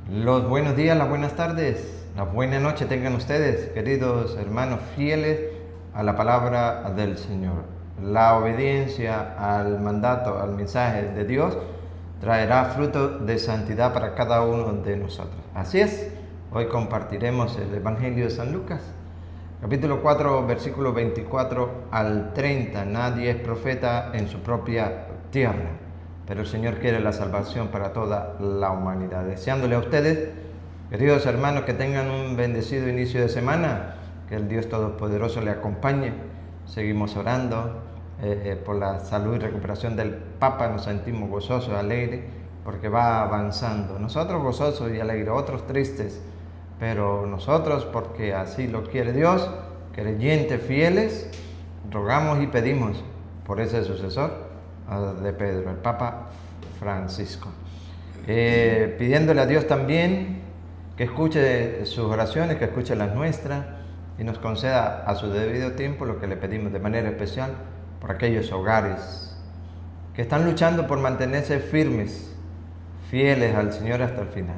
Los buenos días, las buenas tardes, la buena noche tengan ustedes, queridos hermanos fieles a la palabra del Señor. La obediencia al mandato, al mensaje de Dios, traerá fruto de santidad para cada uno de nosotros. Así es, hoy compartiremos el Evangelio de San Lucas, capítulo 4, versículo 24 al 30. Nadie es profeta en su propia tierra, pero el Señor quiere la salvación para toda la humanidad. Deseándole a ustedes, queridos hermanos, que tengan un bendecido inicio de semana, que el Dios Todopoderoso le acompañe. Seguimos orando por la salud y recuperación del Papa. Nos sentimos gozosos y alegres porque va avanzando. Nosotros gozosos y alegres, otros tristes, pero nosotros, porque así lo quiere Dios, creyentes fieles, rogamos y pedimos por ese sucesor de Pedro, el Papa Francisco, pidiéndole a Dios también que escuche sus oraciones, que escuche las nuestras y nos conceda a su debido tiempo lo que le pedimos de manera especial por aquellos hogares que están luchando por mantenerse firmes, fieles al Señor hasta el final,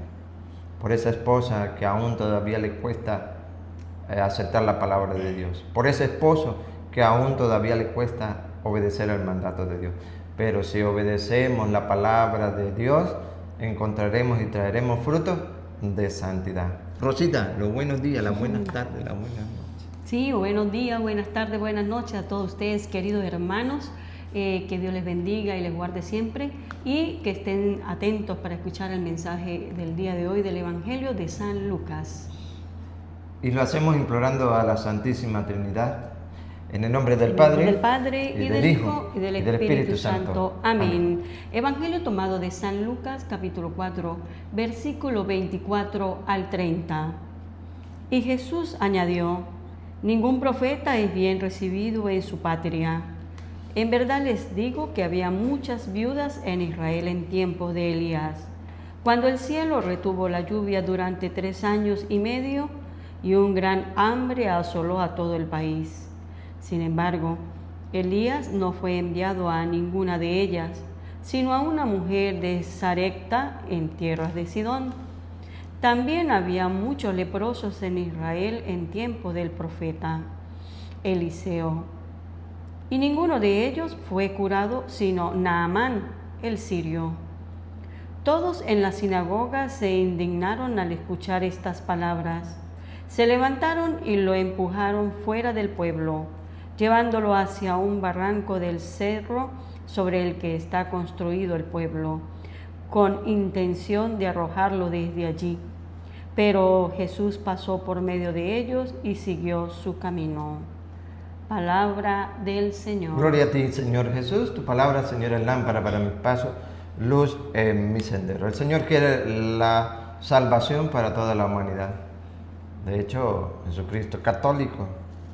por esa esposa que aún todavía le cuesta aceptar la palabra de Dios, por ese esposo que aún todavía le cuesta obedecer el mandato de Dios. Pero si obedecemos la palabra de Dios, encontraremos y traeremos frutos de santidad. Rosita, los buenos días, las buenas tardes, las buenas noches. Sí, buenos días, buenas tardes, buenas noches a todos ustedes, queridos hermanos. Que Dios les bendiga y les guarde siempre y que estén atentos para escuchar el mensaje del día de hoy del Evangelio de San Lucas. Y lo hacemos implorando a la Santísima Trinidad, en el nombre del Padre, y del Hijo y del Espíritu Santo. Amén. Evangelio tomado de San Lucas, capítulo 4, versículo 24 al 30. Y Jesús añadió: ningún profeta es bien recibido en su patria. En verdad les digo que había muchas viudas en Israel en tiempos de Elías, cuando el cielo retuvo la lluvia durante 3 años y medio y un gran hambre asoló a todo el país. Sin embargo, Elías no fue enviado a ninguna de ellas, sino a una mujer de Sarepta en tierras de Sidón. También había muchos leprosos en Israel en tiempo del profeta Eliseo. Y ninguno de ellos fue curado sino Naamán, el sirio. Todos en la sinagoga se indignaron al escuchar estas palabras. Se levantaron y lo empujaron fuera del pueblo, llevándolo hacia un barranco del cerro sobre el que está construido el pueblo, con intención de arrojarlo desde allí. Pero Jesús pasó por medio de ellos y siguió su camino. Palabra del Señor. Gloria a ti, Señor Jesús. Tu palabra, Señor, es lámpara para mi paso, luz en mi sendero. El Señor quiere la salvación para toda la humanidad. De hecho, Jesucristo católico,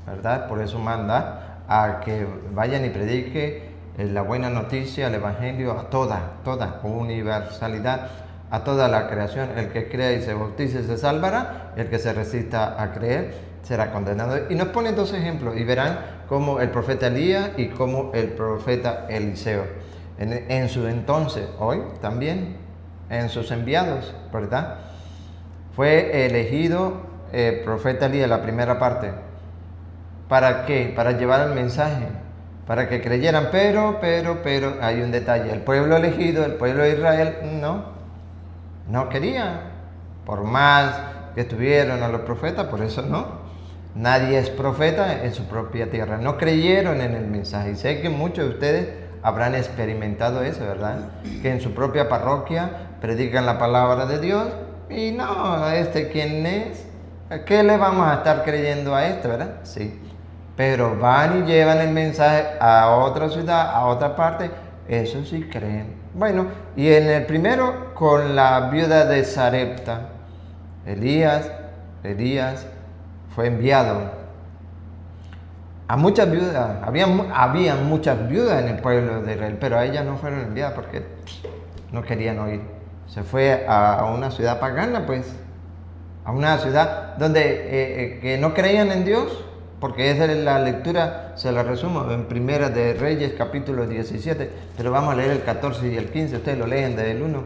¿verdad? Por eso manda a que vayan y predique la buena noticia, el Evangelio a toda universalidad, a toda la creación. El que crea y se bautice se salvará, el que se resista a creer será condenado. Y nos pone 2 ejemplos y verán cómo el profeta Elías y cómo el profeta Eliseo, en su entonces, hoy también, en sus enviados, ¿verdad? Fue elegido el profeta Elías, la primera parte. ¿Para qué? Para llevar el mensaje, para que creyeran, pero, hay un detalle. El pueblo elegido, el pueblo de Israel, no quería. Por más que estuvieron a los profetas, por eso no. Nadie es profeta en su propia tierra. No creyeron en el mensaje. Y sé que muchos de ustedes habrán experimentado eso, ¿verdad? Que en su propia parroquia predican la palabra de Dios y no, ¿quién es? ¿Qué le vamos a estar creyendo a verdad? Sí. Pero van y llevan el mensaje a otra ciudad, a otra parte, eso sí creen. Bueno, y en el primero, con la viuda de Sarepta, Elías fue enviado a muchas viudas. Había muchas viudas en el pueblo de Israel, pero a ellas no fueron enviadas porque no querían oír. Se fue a una ciudad pagana, pues, a una ciudad donde que no creían en Dios, porque esa es la lectura, se la resumo en Primera de Reyes, capítulo 17, pero vamos a leer el 14 y el 15, ustedes lo leen del 1.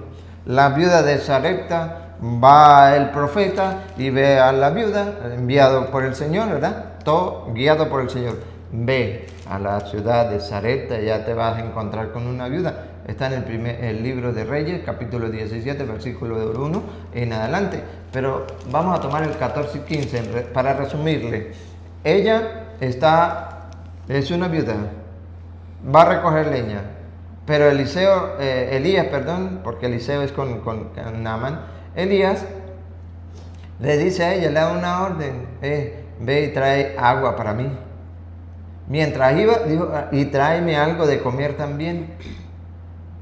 La viuda de Sarepta va el profeta y ve a la viuda, enviado por el Señor, ¿verdad? Todo guiado por el Señor. Ve a la ciudad de Sarepta, ya te vas a encontrar con una viuda. Está en el libro de Reyes, capítulo 17, versículo 1 en adelante. Pero vamos a tomar el 14 y 15 para resumirle. Ella es una viuda, va a recoger leña, pero Elías, porque Eliseo es con Naamán, Elías le dice a ella, le da una orden, ve y trae agua para mí. Mientras iba, dijo, y tráeme algo de comer también.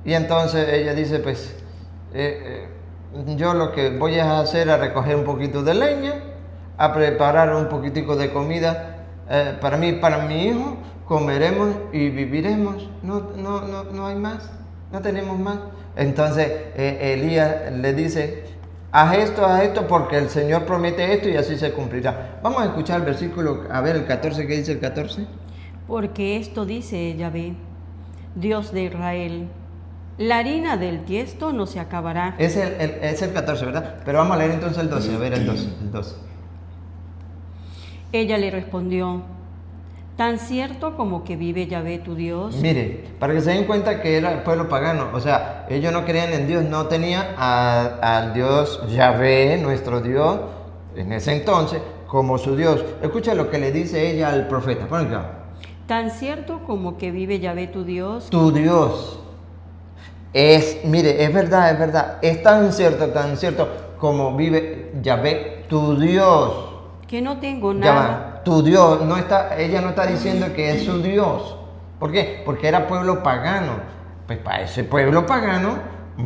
Y entonces ella dice, pues, yo lo que voy a hacer es recoger un poquito de leña, a preparar un poquitico de comida para mí y para mi hijo, comeremos y viviremos. No hay más, no tenemos más. Entonces Elías le dice, haz esto, porque el Señor promete esto y así se cumplirá. Vamos a escuchar el versículo, a ver el 14, ¿qué dice el 14? Porque esto dice Yahvé, Dios de Israel, la harina del tiesto no se acabará. Es el 14, ¿verdad? Pero vamos a leer entonces el 12, a ver el 12. Ella le respondió, tan cierto como que vive Yahvé tu Dios. Mire, para que se den cuenta que era el pueblo pagano, o sea, ellos no creían en Dios, no tenían al Dios Yahvé, nuestro Dios, en ese entonces, como su Dios. Escucha lo que le dice ella al profeta, pon acá. Tan cierto como que vive Yahvé tu Dios. Tu Dios. Mire, es verdad, es tan cierto como vive Yahvé, tu Dios. Que no tengo nada. Tu Dios, ella no está diciendo que es su Dios. ¿Por qué? Porque era pueblo pagano. Pues para ese pueblo pagano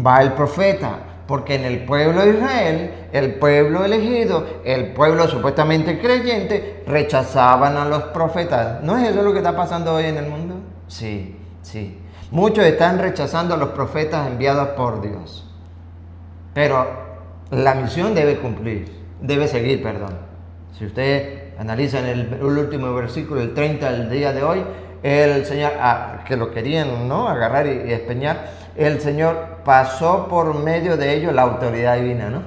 va el profeta. Porque en el pueblo de Israel, el pueblo elegido, el pueblo supuestamente creyente, rechazaban a los profetas. ¿No es eso lo que está pasando hoy en el mundo? Sí. Muchos están rechazando a los profetas enviados por Dios. Pero la misión debe seguir. Si ustedes analizan el último versículo, el 30 del día de hoy, el Señor, que lo querían, ¿no?, agarrar y espeñar, el Señor pasó por medio de ellos la autoridad divina, ¿no?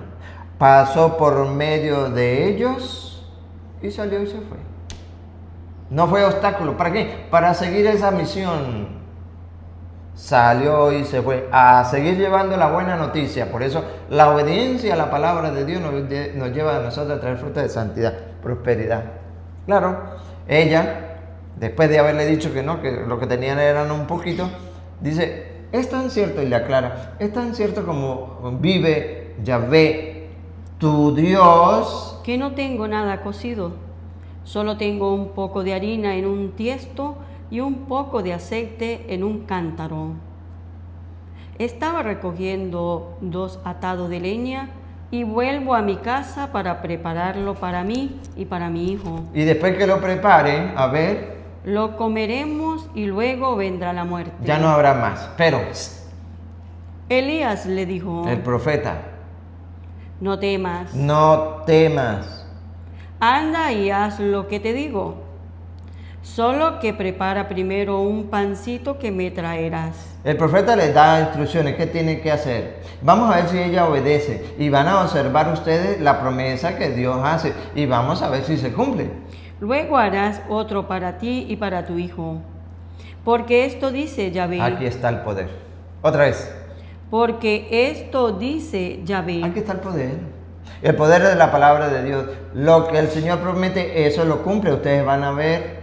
Pasó por medio de ellos y salió y se fue. No fue obstáculo. ¿Para qué? Para seguir esa misión. Salió y se fue a seguir llevando la buena noticia. Por eso la obediencia a la palabra de Dios nos lleva a nosotros a traer fruta de santidad, prosperidad. Claro, ella, después de haberle dicho que no, que lo que tenían eran un poquito, dice, es tan cierto, y le aclara, es tan cierto como vive Yahvé, tu Dios, que no tengo nada cocido, solo tengo un poco de harina en un tiesto y un poco de aceite en un cántaro. Estaba recogiendo 2 atados de leña y vuelvo a mi casa para prepararlo para mí y para mi hijo. Y después que lo preparen, a ver, lo comeremos y luego vendrá la muerte. Ya no habrá más. Pero Elías le dijo, el profeta, no temas. Anda y haz lo que te digo. Solo que prepara primero un pancito que me traerás. El profeta les da instrucciones, ¿qué tiene que hacer? Vamos a ver si ella obedece y van a observar ustedes la promesa que Dios hace y vamos a ver si se cumple. Luego harás otro para ti y para tu hijo. Porque esto dice Yahvé. Aquí está el poder. Otra vez. Porque esto dice Yahvé. Aquí está el poder. El poder de la palabra de Dios. Lo que el Señor promete, eso lo cumple. Ustedes van a ver.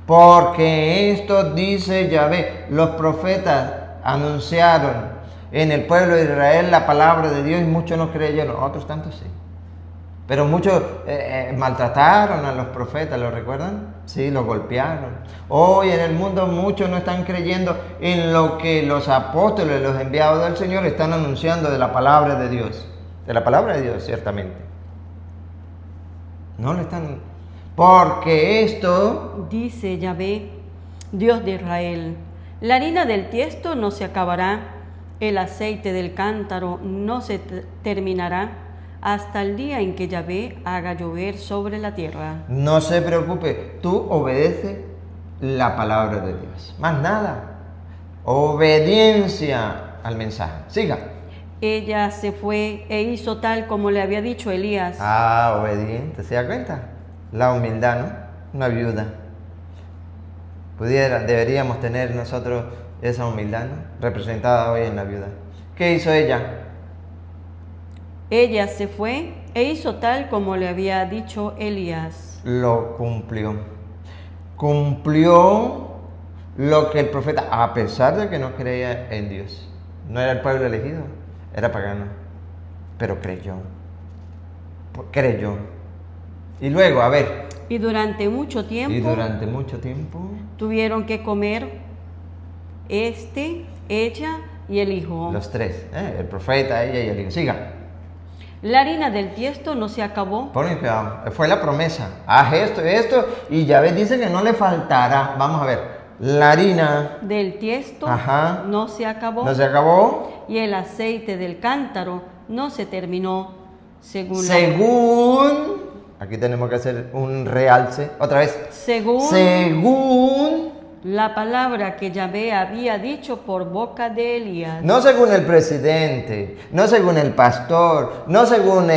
Porque esto dice Yahvé. Los profetas anunciaron en el pueblo de Israel la palabra de Dios y muchos no creyeron. Otros tantos sí. Pero muchos maltrataron a los profetas, ¿lo recuerdan? Sí, los golpearon. Hoy en el mundo muchos no están creyendo en lo que los apóstoles, los enviados del Señor están anunciando de la palabra de Dios. De la palabra de Dios, ciertamente. No le están... Porque esto... dice Yahvé, Dios de Israel, la harina del tiesto no se acabará, el aceite del cántaro no se terminará, hasta el día en que Yahvé haga llover sobre la tierra. No se preocupe, tú obedece la palabra de Dios. Más nada. Obediencia al mensaje. Siga. Ella se fue e hizo tal como le había dicho Elías. Ah, obediente, ¿se da cuenta? La humildad, ¿no? Una viuda. Deberíamos tener nosotros esa humildad, ¿no? Representada hoy en la viuda. ¿Qué hizo ella? Ella se fue e hizo tal como le había dicho Elías. Lo cumplió. Cumplió lo que el profeta, a pesar de que no creía en Dios. No era el pueblo elegido, era pagano. Pero creyó. Creyó. Y luego, a ver. Y durante mucho tiempo tuvieron que comer ella y el hijo. Los tres, el profeta, ella y el hijo. Siga. La harina del tiesto no se acabó. Ponen cuidado, fue la promesa. Haz esto y esto, y Yahvé dice que no le faltará. Vamos a ver. La harina del tiesto no se acabó. No se acabó. Y el aceite del cántaro no se terminó. Según aquí tenemos que hacer un realce. Otra vez. Según la palabra que Yahvé había dicho por boca de Elías. No según el presidente, no según el pastor, no según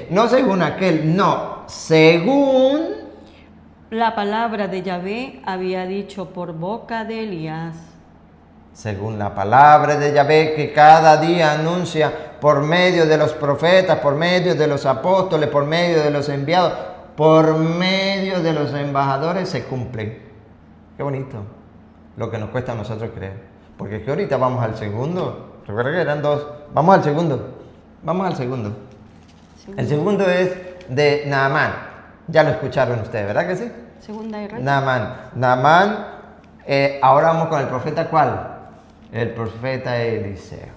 no según aquel, no, según la palabra de Yahvé había dicho por boca de Elías. Según la palabra de Yahvé que cada día anuncia por medio de los profetas, por medio de los apóstoles, por medio de los enviados, por medio de los embajadores se cumplen. Qué bonito lo que nos cuesta a nosotros creer. Porque es que ahorita vamos al segundo. Recuerda que eran dos. Vamos al segundo. El segundo es de Naamán. Ya lo escucharon ustedes, ¿verdad que sí? Segunda de Reyes. Naamán. Ahora vamos con el profeta, ¿cuál? El profeta Eliseo.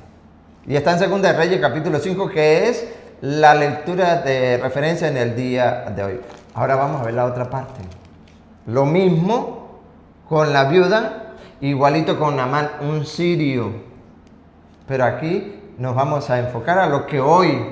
Y está en Segunda de Reyes, capítulo 5, que es la lectura de referencia en el día de hoy. Ahora vamos a ver la otra parte. Lo mismo con la viuda, igualito con Naamán, un sirio. Pero aquí nos vamos a enfocar a lo que hoy,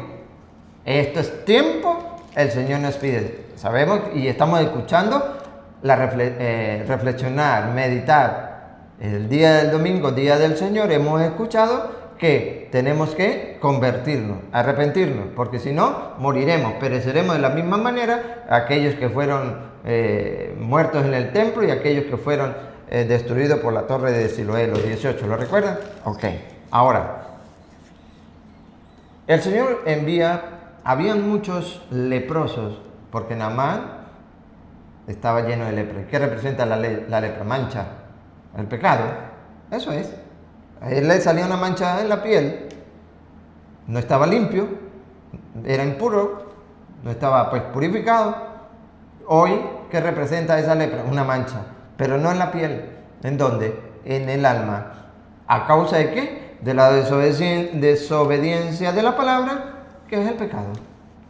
esto es tiempo, el Señor nos pide. Sabemos y estamos escuchando reflexionar, meditar. El día del domingo, día del Señor, hemos escuchado que tenemos que convertirnos, arrepentirnos, porque si no, moriremos, pereceremos de la misma manera aquellos que fueron muertos en el templo y aquellos que fueron destruidos por la torre de Siloé, los 18, ¿lo recuerdan? Ok, ahora, el Señor habían muchos leprosos, porque Naamán estaba lleno de lepra. ¿Qué representa la lepra? Mancha, el pecado, eso es. A él le salía una mancha en la piel, no estaba limpio, era impuro, no estaba pues purificado. Hoy, ¿qué representa esa lepra? Una mancha, pero no en la piel. ¿En dónde? En el alma. ¿A causa de qué? De la desobediencia de la palabra, que es el pecado.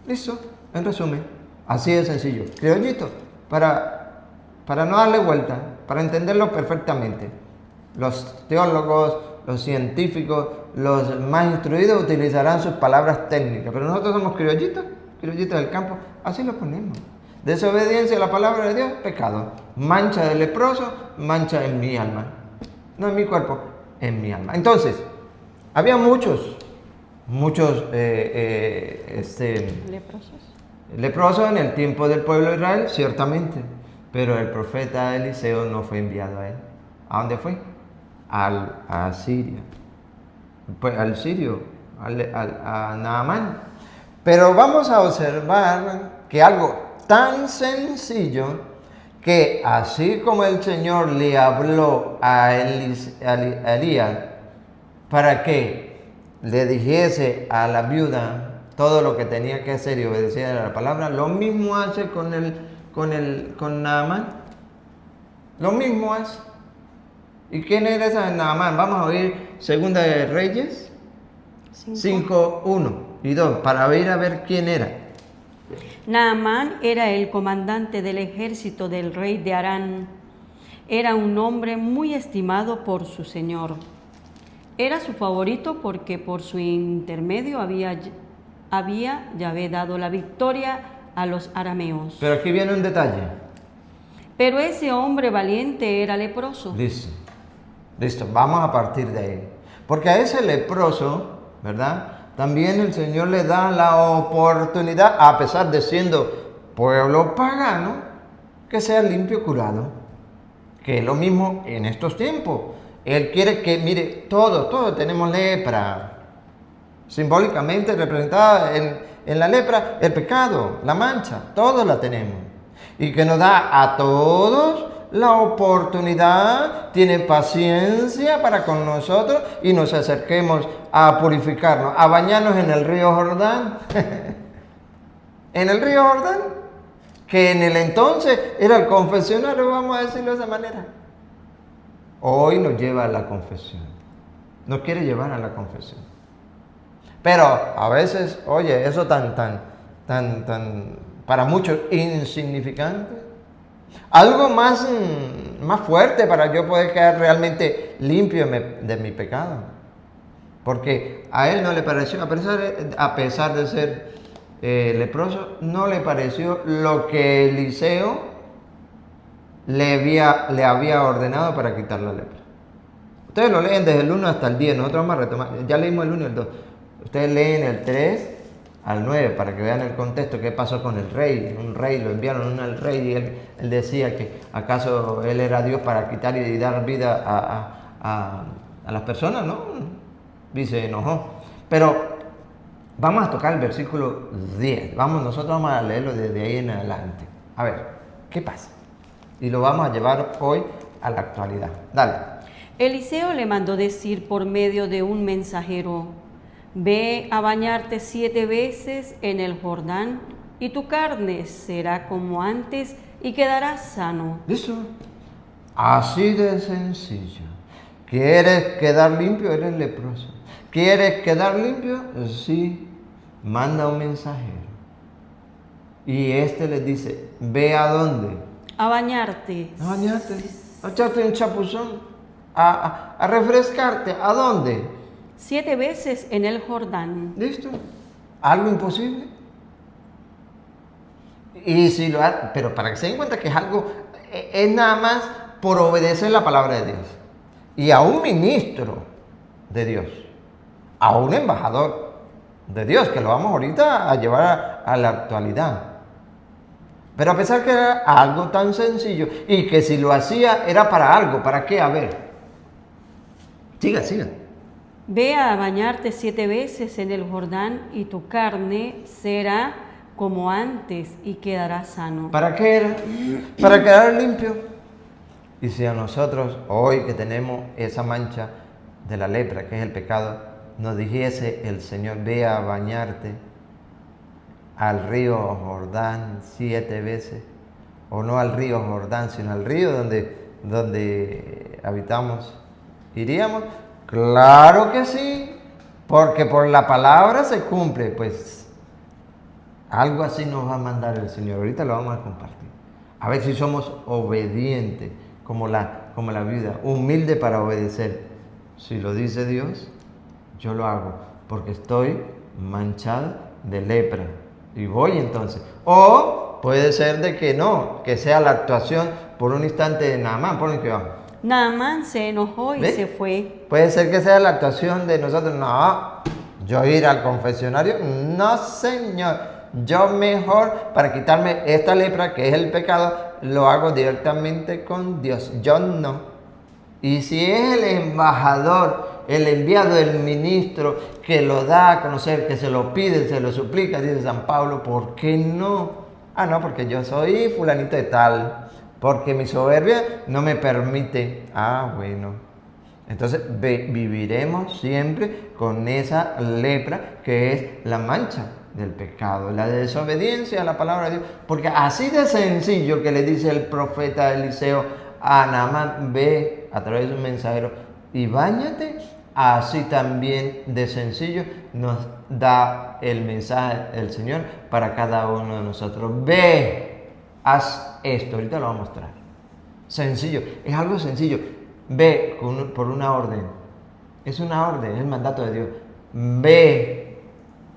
Listo, en resumen, así de sencillo. Criollito, para no darle vuelta, para entenderlo perfectamente. Los teólogos, los científicos, los más instruidos utilizarán sus palabras técnicas, pero nosotros somos criollitos del campo, así lo ponemos. Desobediencia a la palabra de Dios, pecado. Mancha de leproso, mancha en mi alma. No en mi cuerpo, en mi alma. Entonces, había muchos leprosos en el tiempo del pueblo de Israel, ciertamente. Pero el profeta Eliseo no fue enviado a él. ¿A dónde fue? A Siria. Pues al sirio, a Naamán. Pero vamos a observar que algo tan sencillo, que así como el Señor le habló a Elías para que le dijese a la viuda todo lo que tenía que hacer y obedeciera a la palabra, lo mismo hace con Naamán. Lo mismo hace. ¿Y quién era esa Naamán? Vamos a oír Segunda de Reyes 5, 1 y 2 para ir a ver quién era. Naamán era el comandante del ejército del rey de Aram. Era un hombre muy estimado por su señor. Era su favorito porque por su intermedio había Yahvé dado la victoria a los arameos. Pero aquí viene un detalle. Pero ese hombre valiente era leproso. Listo, vamos a partir de ahí. Porque a ese leproso ¿verdad? También el Señor le da la oportunidad, a pesar de siendo pueblo pagano, que sea limpio, curado. Que es lo mismo en estos tiempos. Él quiere que, mire, todos tenemos lepra. Simbólicamente representada en la lepra, el pecado, la mancha, todos la tenemos. Y que nos da a todos la oportunidad, tiene paciencia para con nosotros y nos acerquemos a purificarnos, a bañarnos en el río Jordán. En el río Jordán, que en el entonces era el confesionario, vamos a decirlo de esa manera. Hoy nos lleva a la confesión, nos quiere llevar a la confesión. Pero a veces, oye, eso tan, para muchos insignificante. Algo más fuerte para yo poder quedar realmente limpio de mi pecado. Porque a él no le pareció, a pesar de ser leproso, no le pareció lo que Eliseo le había ordenado para quitar la lepra. Ustedes lo leen desde el 1 hasta el 10, nosotros vamos a retomar, ya leímos el 1 y el 2. Ustedes leen el 3 al 9 para que vean el contexto, qué pasó con el rey. Un rey, lo enviaron al rey y él decía que acaso él era Dios para quitar y dar vida a las personas, ¿no? Y se enojó. Pero vamos a tocar el versículo 10. Nosotros vamos a leerlo desde ahí en adelante. A ver, ¿qué pasa? Y lo vamos a llevar hoy a la actualidad. Dale. Eliseo le mandó decir por medio de un mensajero: ve a bañarte 7 veces en el Jordán y tu carne será como antes y quedarás sano. Eso, así de sencillo. ¿Quieres quedar limpio? Eres leproso. ¿Quieres quedar limpio? Sí. Manda un mensajero. Y este le dice, ¿ve a dónde? A bañarte. A bañarte. A echarte un chapuzón. A refrescarte. ¿A dónde? 7 veces en el Jordán. ¿Listo? ¿Algo imposible? Y si lo hace, pero para que se den cuenta que es nada más por obedecer la palabra de Dios. Y a un ministro de Dios, a un embajador de Dios, que lo vamos ahorita a llevar a la actualidad. Pero a pesar que era algo tan sencillo y que si lo hacía era para algo, ¿para qué? A ver. Siga. Ve a bañarte 7 veces en el Jordán y tu carne será como antes y quedarás sano. ¿Para qué era? Para quedar limpio. Y si a nosotros, hoy que tenemos esa mancha de la lepra, que es el pecado, nos dijese el Señor, ve a bañarte al río Jordán 7 veces, o no al río Jordán, sino al río donde habitamos, ¿iríamos? Claro que sí, porque por la palabra se cumple, pues algo así nos va a mandar el Señor. Ahorita lo vamos a compartir. A ver si somos obedientes, como la vida, humilde para obedecer. Si lo dice Dios, yo lo hago, porque estoy manchado de lepra. Y voy entonces. O puede ser de que no, que sea la actuación por un instante de Naamán. Ponen que va. Naamán se enojó y se fue. Puede ser que sea la actuación de nosotros. No, yo ir al confesionario. No, Señor. Yo mejor, para quitarme esta lepra, que es el pecado, lo hago directamente con Dios. Yo no. Y si es el embajador, el enviado, el ministro, que lo da a conocer, que se lo pide, se lo suplica, dice San Pablo, ¿por qué no? Ah, no, porque yo soy fulanito de tal, porque mi soberbia no me permite. Ah, bueno. Entonces viviremos siempre con esa lepra que es la mancha del pecado, la desobediencia a la palabra de Dios. Porque así de sencillo que le dice el profeta Eliseo a Naamán, ve a través de un mensajero y báñate, así también de sencillo nos da el mensaje del Señor para cada uno de nosotros. Ve, haz esto, ahorita lo voy a mostrar. Sencillo, es algo sencillo. Ve por una orden. Es una orden, es el mandato de Dios. Ve.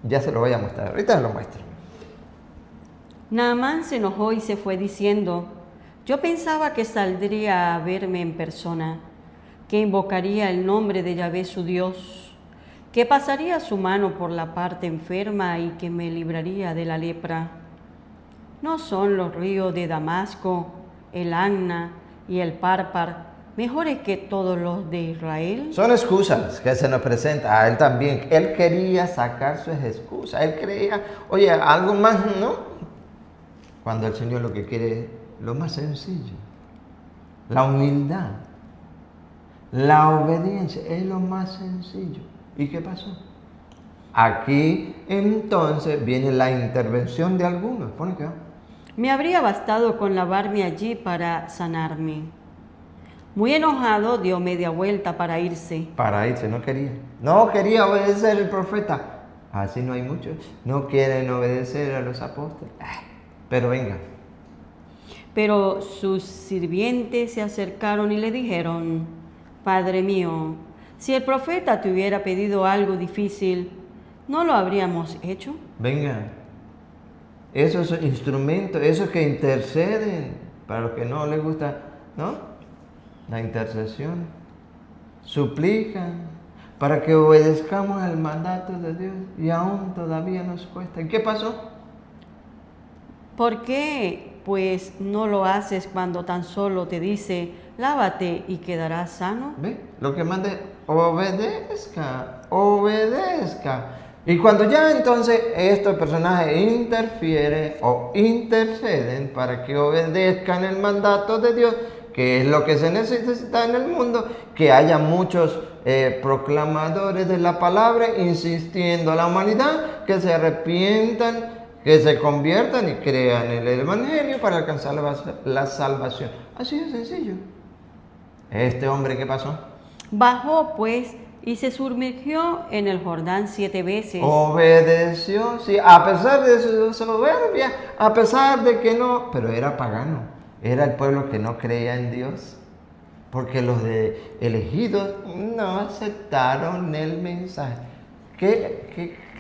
Ya se lo voy a mostrar. Ahorita se lo muestro. Naamán se enojó y se fue diciendo: yo pensaba que saldría a verme en persona, que invocaría el nombre de Yahvé su Dios, que pasaría su mano por la parte enferma y que me libraría de la lepra. ¿No son los ríos de Damasco, el Anna y el Párpar mejores que todos los de Israel? Son excusas que se nos presentan a él también. Él quería sacar sus excusas. Él creía, oye, algo más, ¿no? Cuando el Señor lo que quiere es lo más sencillo. La humildad, la obediencia es lo más sencillo. ¿Y qué pasó? Aquí entonces viene la intervención de algunos. Pone acá. Me habría bastado con lavarme allí para sanarme. Muy enojado dio media vuelta para irse. Para irse, no quería. No quería obedecer al profeta. Así no hay muchos. No quieren obedecer a los apóstoles. Pero venga. Pero sus sirvientes se acercaron y le dijeron: Padre mío, si el profeta te hubiera pedido algo difícil, ¿no lo habríamos hecho? Venga. Esos instrumentos, esos que interceden, para los que no les gusta, ¿no? La intercesión, suplican para que obedezcamos el mandato de Dios y aún todavía nos cuesta. ¿Y qué pasó? ¿Por qué, pues, no lo haces cuando tan solo te dice, lávate y quedarás sano? ¿Ve? Lo que manda es obedezca, obedezca. Y cuando ya entonces estos personajes interfieren o interceden para que obedezcan el mandato de Dios, que es lo que se necesita en el mundo, que haya muchos proclamadores de la palabra insistiendo a la humanidad que se arrepientan, que se conviertan y crean en el Evangelio para alcanzar la salvación. Así de sencillo. ¿Este hombre qué pasó? Bajó pues y se sumergió en el Jordán 7 veces. Obedeció, sí, a pesar de su soberbia, a pesar de que no, pero era pagano, era el pueblo que no creía en Dios, porque los elegidos no aceptaron el mensaje.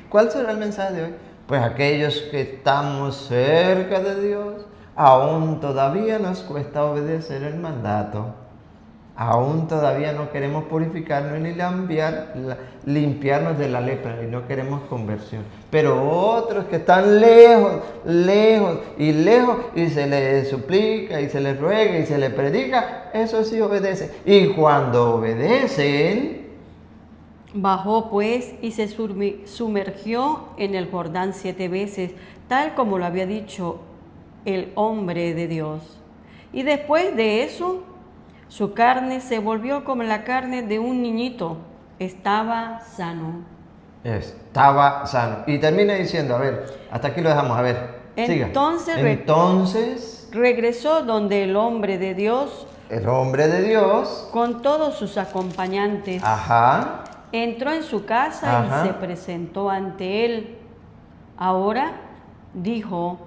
¿Cuál será el mensaje de hoy? Pues aquellos que estamos cerca de Dios, aún todavía nos cuesta obedecer el mandato. Aún todavía no queremos purificarnos ni limpiarnos de la lepra y no queremos conversión. Pero otros que están lejos y se les suplica y se les ruega y se les predica, eso sí obedecen. Y cuando obedecen... Bajó pues y se sumergió en el Jordán 7 veces, tal como lo había dicho el hombre de Dios. Y después de eso, su carne se volvió como la carne de un niñito. Estaba sano. Estaba sano. Y termina diciendo, a ver, hasta aquí lo dejamos, a ver, siga. Entonces regresó donde el hombre de Dios, con todos sus acompañantes, entró en su casa y se presentó ante él. Ahora dijo: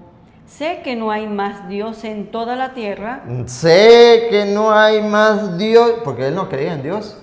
sé que no hay más Dios en toda la tierra. Sé que no hay más Dios, porque él no creía en Dios.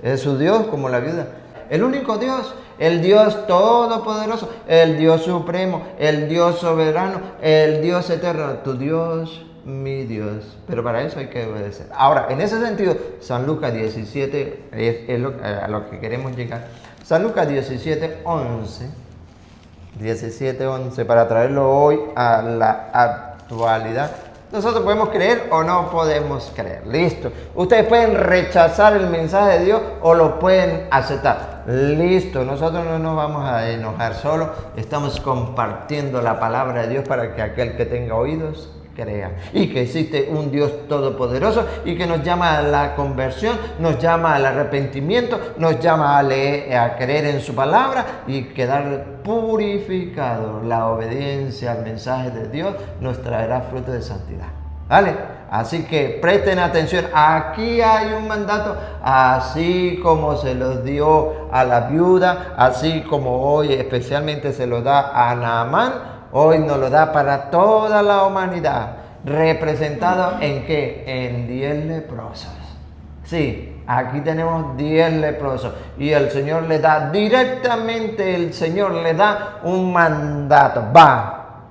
Es su Dios como la viuda. El único Dios, el Dios todopoderoso, el Dios supremo, el Dios soberano, el Dios eterno, tu Dios, mi Dios. Pero para eso hay que obedecer. Ahora, en ese sentido, San Lucas 17 es a lo que queremos llegar. San Lucas 17:11, para traerlo hoy a la actualidad. Nosotros podemos creer o no podemos creer. Listo. Ustedes pueden rechazar el mensaje de Dios o lo pueden aceptar. Listo. Nosotros no nos vamos a enojar solo. Estamos compartiendo la palabra de Dios para que aquel que tenga oídos crea. Y que existe un Dios todopoderoso y que nos llama a la conversión, nos llama al arrepentimiento, nos llama a creer en su palabra y quedar purificado. La obediencia al mensaje de Dios nos traerá fruto de santidad. ¿Vale? Así que presten atención. Aquí hay un mandato, así como se los dio a la viuda, así como hoy especialmente se lo da a Naamán. Hoy nos lo da para toda la humanidad. ¿Representado en qué? En 10 leprosos. Sí, aquí tenemos 10 leprosos. Y el Señor le da directamente, un mandato. Va.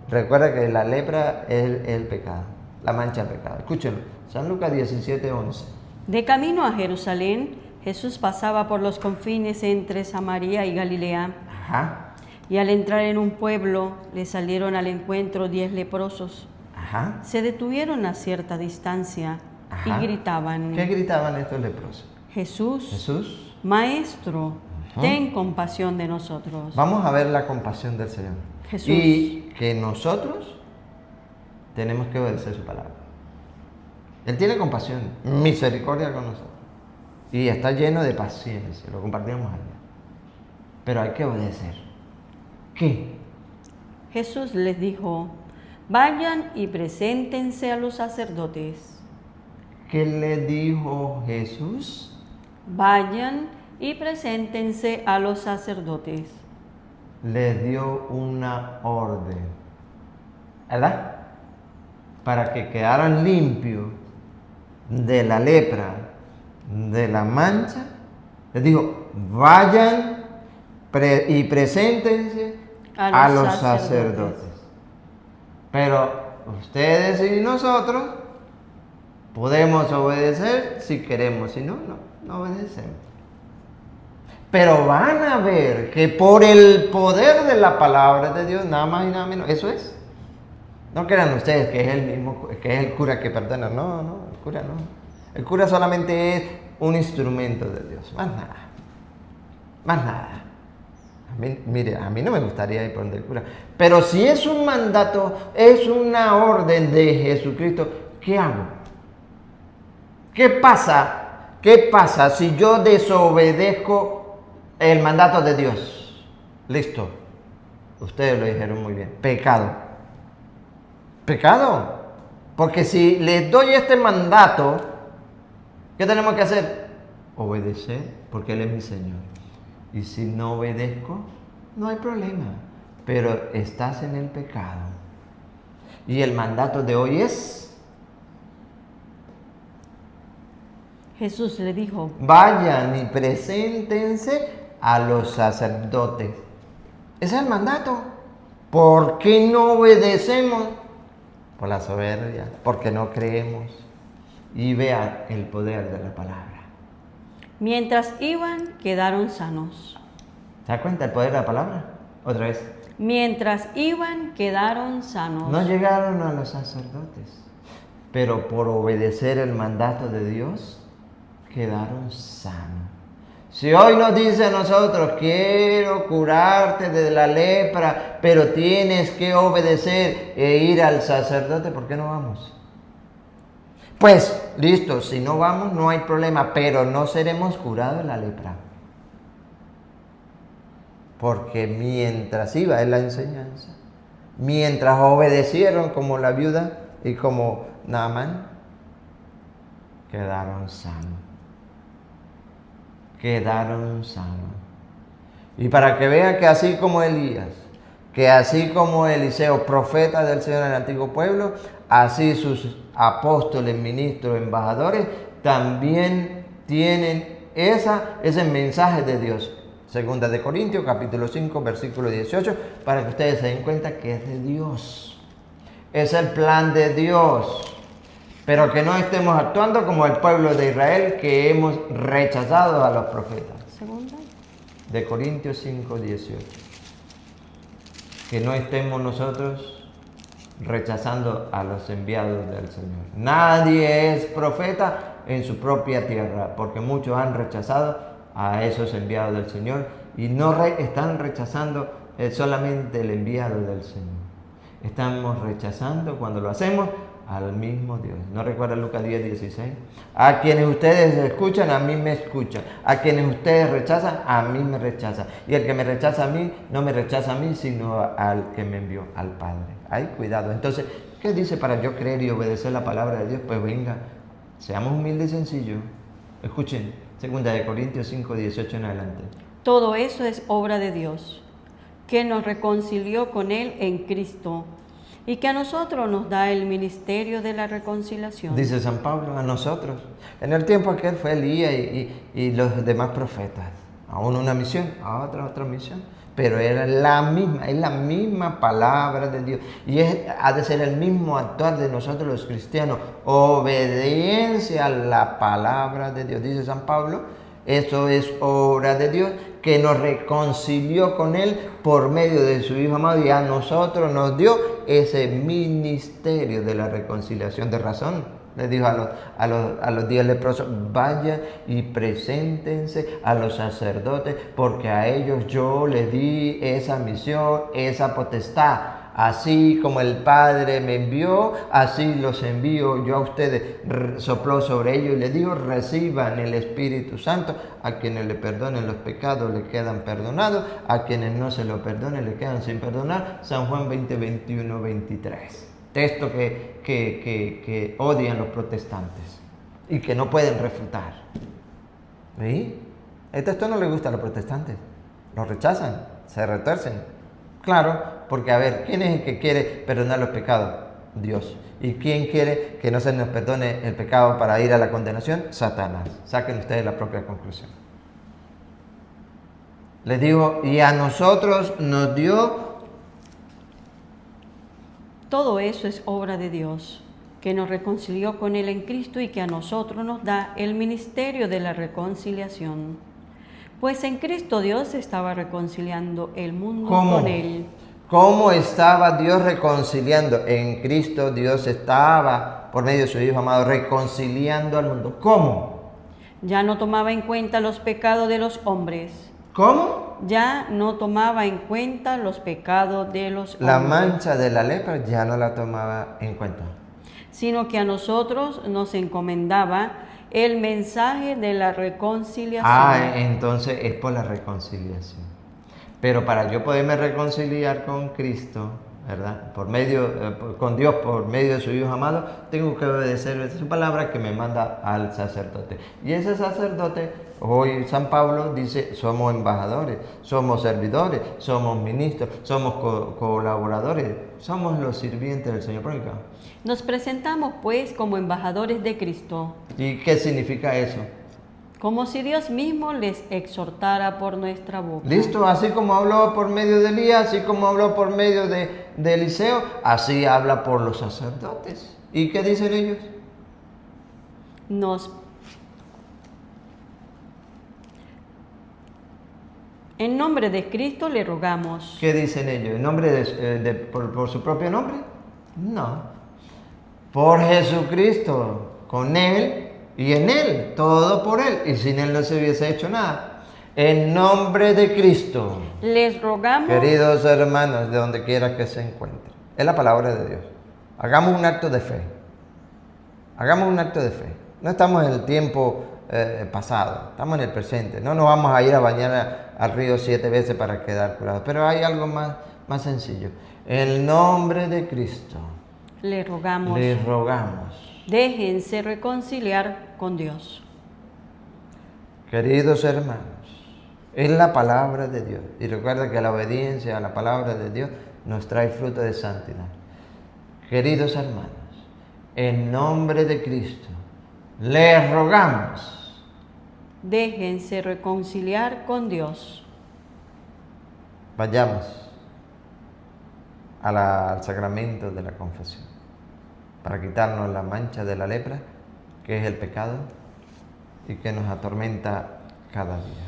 Recuerda que la lepra es el pecado. La mancha del pecado. Escúchenlo. San Lucas 17:11. De camino a Jerusalén, Jesús pasaba por los confines entre Samaria y Galilea. Ajá. Y al entrar en un pueblo, le salieron al encuentro 10 leprosos. Ajá. Se detuvieron a cierta distancia Ajá. y gritaban. ¿Qué gritaban estos leprosos? Jesús, Jesús. Maestro, Ajá. ten compasión de nosotros. Vamos a ver la compasión del Señor. Jesús. Y que nosotros tenemos que obedecer su palabra. Él tiene compasión, misericordia con nosotros. Y está lleno de paciencia, lo compartimos allá. Pero hay que obedecer. ¿Qué? Jesús les dijo, vayan y preséntense a los sacerdotes. ¿Qué le dijo Jesús? Vayan y preséntense a los sacerdotes. Les dio una orden, ¿verdad? Para que quedaran limpios de la lepra, de la mancha. Les dijo, vayan y preséntense a los sacerdotes. Pero ustedes y nosotros podemos obedecer si queremos, si no, no obedecemos. Pero van a ver que por el poder de la palabra de Dios, nada más y nada menos, eso es. No crean ustedes que es el mismo, que es el cura que perdona. No, el cura no. El cura solamente es un instrumento de Dios, más nada. Más nada. A mí no me gustaría ir por donde el cura. Pero si es un mandato, es una orden de Jesucristo, ¿qué hago? ¿Qué pasa? ¿Qué pasa si yo desobedezco el mandato de Dios? Listo. Ustedes lo dijeron muy bien. Pecado. Pecado. Porque si les doy este mandato, ¿qué tenemos que hacer? Obedecer, porque Él es mi Señor. Y si no obedezco, no hay problema. Pero estás en el pecado. Y el mandato de hoy es... Jesús le dijo, vayan y preséntense a los sacerdotes. Ese es el mandato. ¿Por qué no obedecemos? Por la soberbia, porque no creemos. Y vean el poder de la palabra. Mientras iban, quedaron sanos. ¿Se da cuenta el poder de la palabra? Otra vez. Mientras iban, quedaron sanos. No llegaron a los sacerdotes, pero por obedecer el mandato de Dios, quedaron sanos. Si hoy nos dice a nosotros, quiero curarte de la lepra, pero tienes que obedecer e ir al sacerdote, ¿por qué no vamos? Pues, listo, si no vamos no hay problema, pero no seremos curados de la lepra. Porque mientras iba, es la enseñanza, mientras obedecieron como la viuda y como Naamán, quedaron sanos. Quedaron sanos. Y para que vean que así como Elías, que así como Eliseo, profeta del Señor en el antiguo pueblo, así sus apóstoles, ministros, embajadores, también tienen ese mensaje de Dios. Segunda de Corintios, capítulo 5, versículo 18, para que ustedes se den cuenta que es de Dios. Es el plan de Dios. Pero que no estemos actuando como el pueblo de Israel, que hemos rechazado a los profetas. Segunda de Corintios 5, 18. Que no estemos nosotros rechazando a los enviados del Señor. Nadie es profeta en su propia tierra, porque muchos han rechazado a esos enviados del Señor y no están rechazando solamente el enviado del Señor. Estamos rechazando cuando lo hacemos al mismo Dios. ¿No recuerdan Lucas 10, 16? A quienes ustedes escuchan, a mí me escuchan. A quienes ustedes rechazan, a mí me rechazan. Y el que me rechaza a mí, no me rechaza a mí, sino al que me envió, al Padre. Ay, cuidado. Entonces, ¿qué dice para yo creer y obedecer la palabra de Dios? Pues venga, seamos humildes y sencillos. Escuchen, 2 de Corintios 5, 18 en adelante. Todo eso es obra de Dios, que nos reconcilió con Él en Cristo y que a nosotros nos da el ministerio de la reconciliación. Dice San Pablo, a nosotros. En el tiempo aquel fue Elías y los demás profetas. A uno una misión, a otra misión. Pero era es la misma palabra de Dios. Y ha de ser el mismo actuar de nosotros los cristianos. Obediencia a la palabra de Dios. Dice San Pablo Eso es obra de Dios, que nos reconcilió con Él por medio de su Hijo amado y a nosotros nos dio ese ministerio de la reconciliación. De razón les dijo a los 10 leprosos: vayan y preséntense a los sacerdotes, porque a ellos yo les di esa misión, esa potestad. Así como el Padre me envió, así los envío yo a ustedes. Sopló sobre ellos y les dijo: reciban el Espíritu Santo. A quienes le perdonen los pecados le quedan perdonados, a quienes no se lo perdonen le quedan sin perdonar. San Juan 20, 21, 23. Texto que odian los protestantes y que no pueden refutar. ¿Sí? El texto no le gusta a los protestantes, lo rechazan, se retuercen. Claro, porque a ver, ¿quién es el que quiere perdonar los pecados? Dios. ¿Y quién quiere que no se nos perdone el pecado para ir a la condenación? Satanás. Saquen ustedes la propia conclusión. Les digo, y a nosotros nos dio... Todo eso es obra de Dios, que nos reconcilió con Él en Cristo y que a nosotros nos da el ministerio de la reconciliación. Pues en Cristo Dios estaba reconciliando el mundo con Él. ¿Cómo estaba Dios reconciliando? En Cristo Dios estaba, por medio de su Hijo amado, reconciliando al mundo. ¿Cómo? Ya no tomaba en cuenta los pecados de los hombres. ¿Cómo? Ya no tomaba en cuenta los pecados de los hombres. La mancha de la lepra ya no la tomaba en cuenta. Sino que a nosotros nos encomendaba el mensaje de la reconciliación. Entonces es por la reconciliación. Pero para yo poderme reconciliar con Cristo, ¿verdad? Con Dios por medio de su Hijo amado, tengo que obedecer su palabra que me manda al sacerdote. Y ese sacerdote, hoy San Pablo dice, somos embajadores, somos servidores, somos ministros, somos colaboradores, somos los sirvientes del Señor. Nos presentamos pues como embajadores de Cristo. ¿Y qué significa eso? Como si Dios mismo les exhortara por nuestra boca. Listo, así como habló por medio de Elías, así como habló por medio de Eliseo, así habla por los sacerdotes. ¿Y qué dicen ellos? En nombre de Cristo le rogamos. ¿Qué dicen ellos? ¿En nombre por su propio nombre? No. Por Jesucristo, con Él y en Él, todo por Él. Y sin Él no se hubiese hecho nada. En nombre de Cristo les rogamos. Queridos hermanos, de donde quiera que se encuentren, es la palabra de Dios. Hagamos un acto de fe. Hagamos un acto de fe. No estamos en el tiempo pasado, estamos en el presente. No nos vamos a ir a bañar al río 7 veces para quedar curados. Pero hay algo más sencillo. En el nombre de Cristo les rogamos. Déjense reconciliar con Dios. Queridos hermanos, es la palabra de Dios. Y recuerda que la obediencia a la palabra de Dios nos trae fruto de santidad. Queridos hermanos, en nombre de Cristo, les rogamos. Déjense reconciliar con Dios. Vayamos al sacramento de la confesión para quitarnos la mancha de la lepra, que es el pecado y que nos atormenta cada día.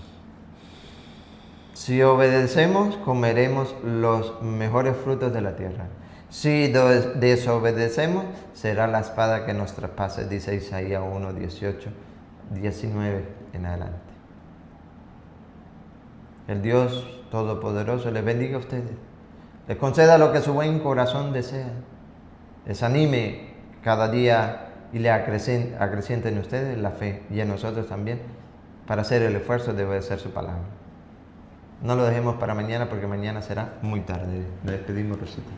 Si obedecemos, comeremos los mejores frutos de la tierra. Si desobedecemos, será la espada que nos traspase, dice Isaías 1, 18, 19 en adelante. El Dios Todopoderoso les bendiga a ustedes, les conceda lo que su buen corazón desea, les anime cada día y le acreciente en ustedes la fe y en nosotros también para hacer el esfuerzo de obedecer su palabra. No lo dejemos para mañana porque mañana será muy tarde. Le despedimos, Rosita.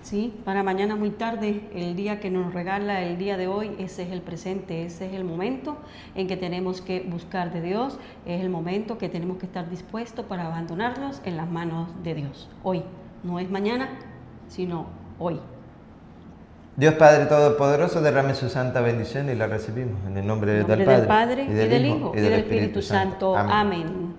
Sí, para mañana muy tarde, el día que nos regala el día de hoy, ese es el presente, ese es el momento en que tenemos que buscar de Dios, es el momento que tenemos que estar dispuestos para abandonarnos en las manos de Dios. Hoy, no es mañana, sino hoy. Dios Padre Todopoderoso, derrame su santa bendición y la recibimos en el nombre del Padre y del Hijo y del Espíritu Santo. Amén.